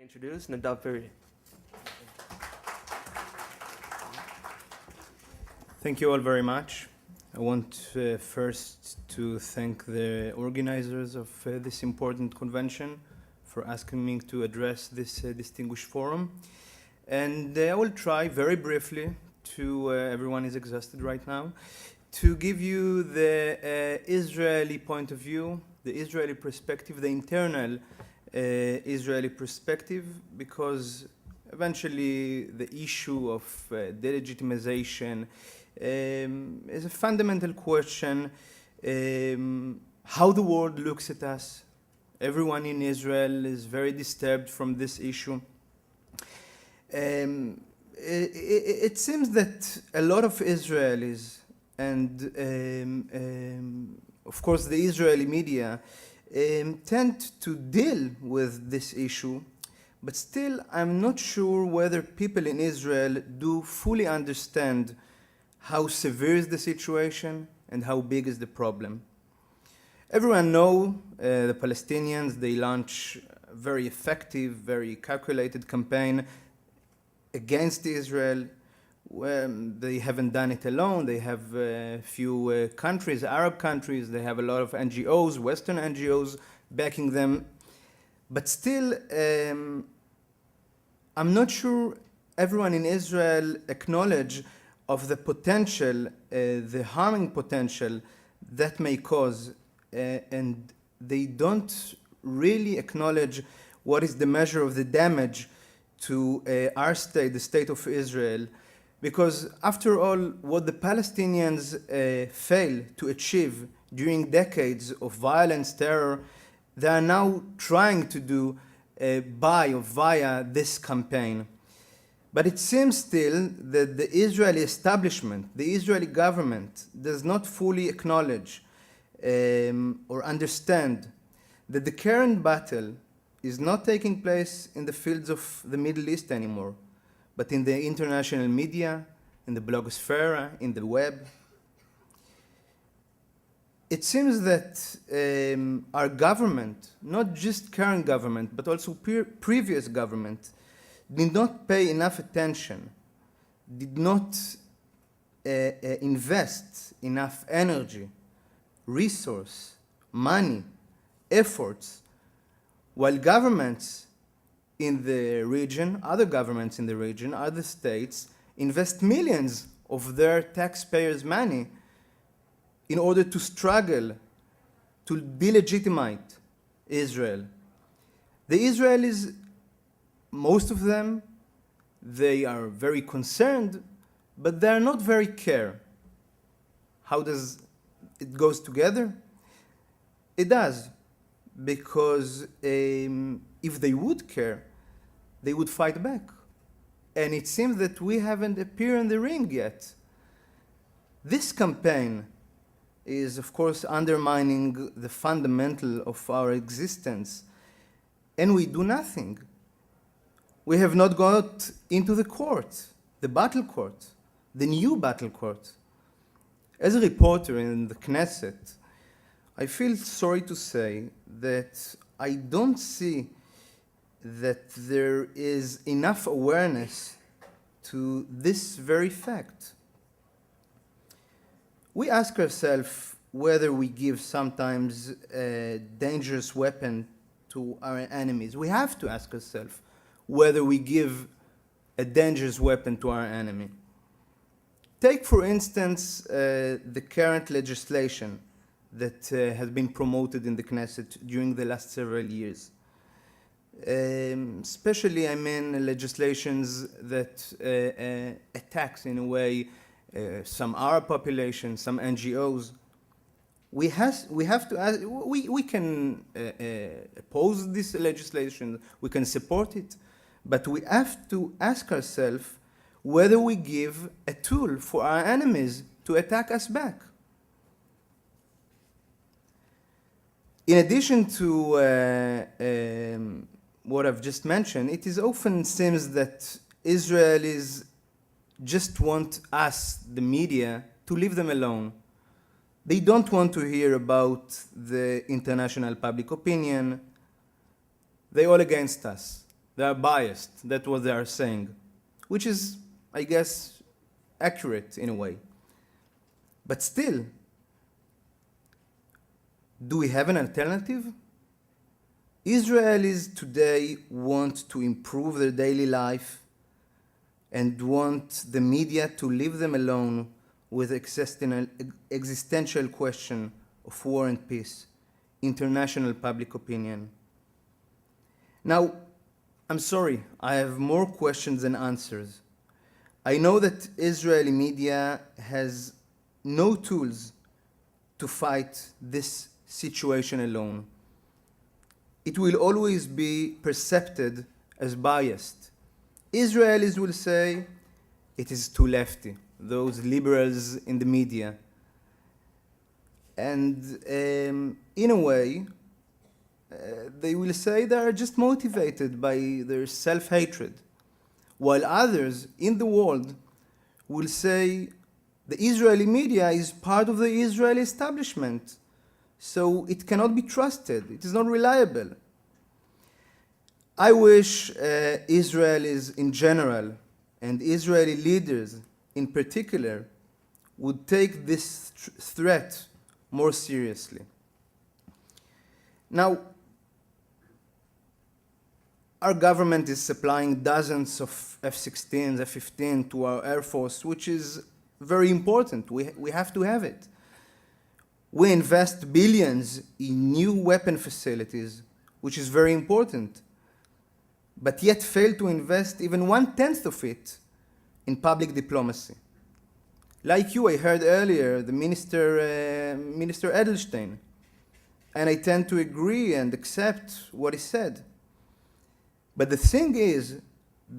Introduce Nadav. Thank you all very much. I want first to thank the organizers of this important convention for asking me to address this distinguished forum. And I will try very briefly to, everyone is exhausted right now, to give you the Israeli point of view, the Israeli perspective, the internal Israeli perspective, because eventually the issue of delegitimization is a fundamental question, how the world looks at us. Everyone in Israel is very disturbed from this issue. It seems that a lot of Israelis and of course the Israeli media tend to deal with this issue, but still I'm not sure whether people in Israel do fully understand how severe is the situation and how big is the problem. Everyone knows the Palestinians, they launch a very effective, very calculated campaign against Israel. They haven't done it alone. They have a few countries, Arab countries, they have a lot of NGOs, Western NGOs backing them. But still, I'm not sure everyone in Israel acknowledge of the potential, the harming potential that may cause, and they don't really acknowledge what is the measure of the damage to our state, the state of Israel. Because after all, what the Palestinians failed to achieve during decades of violence, terror, they are now trying to do via this campaign. But it seems still that the Israeli establishment, the Israeli government, does not fully acknowledge or understand that the current battle is not taking place in the fields of the Middle East anymore, but in the international media, in the blogosphere, in the web. It seems that our government, not just current government, but also previous government, did not pay enough attention, did not invest enough energy, resource, money, efforts, while governments in the region, other governments in the region, other states, invest millions of their taxpayers' money in order to struggle to delegitimize Israel. The Israelis, most of them, they are very concerned, but they are not very care. How does it goes together? It does, because if they would care, they would fight back. And it seems that we haven't appeared in the ring yet. This campaign is, of course, undermining the fundamental of our existence, and we do nothing. We have not got into the court, the battle court, the new battle court. As a reporter in the Knesset, I feel sorry to say that I don't see that there is enough awareness to this very fact. We ask ourselves whether we give sometimes a dangerous weapon to our enemies. We have to ask ourselves whether we give a dangerous weapon to our enemy. Take, for instance, the current legislation that has been promoted in the Knesset during the last several years. Especially, I mean, legislations that attacks, in a way, some Arab population, some NGOs. We have to ask, we can oppose this legislation, we can support it, but we have to ask ourselves whether we give a tool for our enemies to attack us back. In addition to what I've just mentioned, it is often seems that Israelis just want us, the media, to leave them alone. They don't want to hear about the international public opinion. They're all against us. They are biased. That's what they are saying, which is, I guess, accurate in a way. But still, do we have an alternative? Israelis today want to improve their daily life and want the media to leave them alone with existential question of war and peace, international public opinion. Now, I'm sorry, I have more questions than answers. I know that Israeli media has no tools to fight this situation alone. It will always be perceived as biased. Israelis will say it is too lefty, those liberals in the media. And in a way, they will say they are just motivated by their self-hatred, while others in the world will say the Israeli media is part of the Israeli establishment, so it cannot be trusted, it is not reliable. I wish Israelis in general and Israeli leaders in particular would take this threat more seriously. Now, our government is supplying dozens of F-16s, F-15 to our Air Force, which is very important. We have to have it. We invest billions in new weapon facilities, which is very important, but yet fail to invest even 1/10 of it in public diplomacy. Like you, I heard earlier the Minister Edelstein, and I tend to agree and accept what he said. But the thing is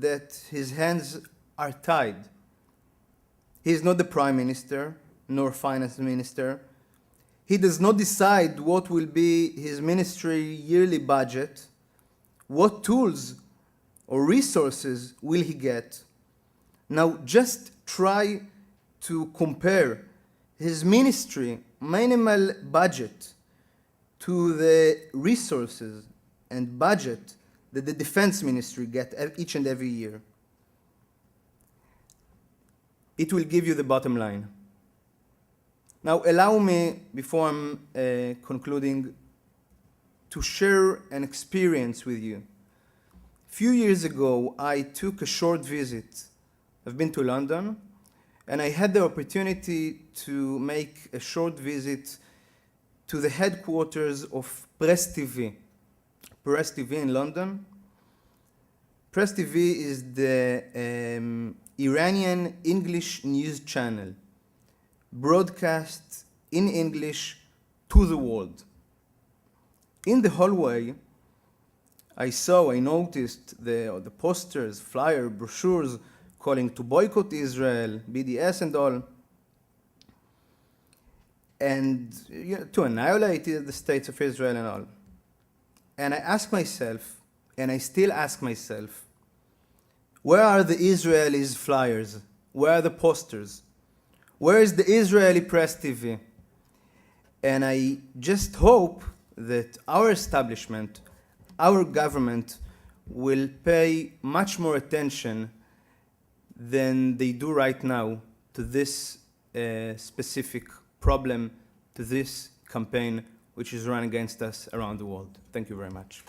that his hands are tied. He is not the Prime Minister, nor Finance Minister. He does not decide what will be his ministry yearly budget, what tools or resources will he get. Now just try to compare his ministry minimal budget to the resources and budget that the defense ministry get each and every year. It will give you the bottom line. Now allow me, before I'm concluding, to share an experience with you. A few years ago, I took a short visit. I've been to London, and I had the opportunity to make a short visit to the headquarters of Press TV. Press TV in London. Press TV is the Iranian English news channel, broadcast in English to the world. In the hallway, I noticed the posters, flyers, brochures calling to boycott Israel, BDS and all, and to annihilate the states of Israel and all. And I asked myself, and I still ask myself, where are the Israelis' flyers? Where are the posters? Where is the Israeli Press TV? And I just hope that our establishment, our government, will pay much more attention than they do right now to this specific problem, to this campaign which is run against us around the world. Thank you very much.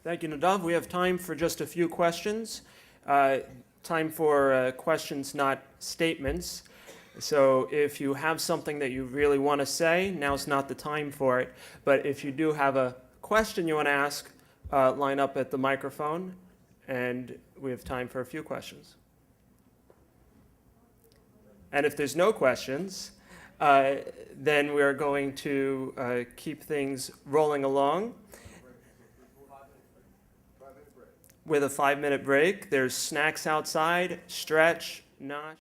Thank you, Nadav. We have time for just a few questions. Time for questions, not statements. So if you have something that you really want to say, now's not the time for it. But if you do have a question you want to ask, line up at the microphone, and we have time for a few questions. And if there's no questions, then we're going to keep things rolling along. With a 5-minute break. There's snacks outside, stretch, nosh.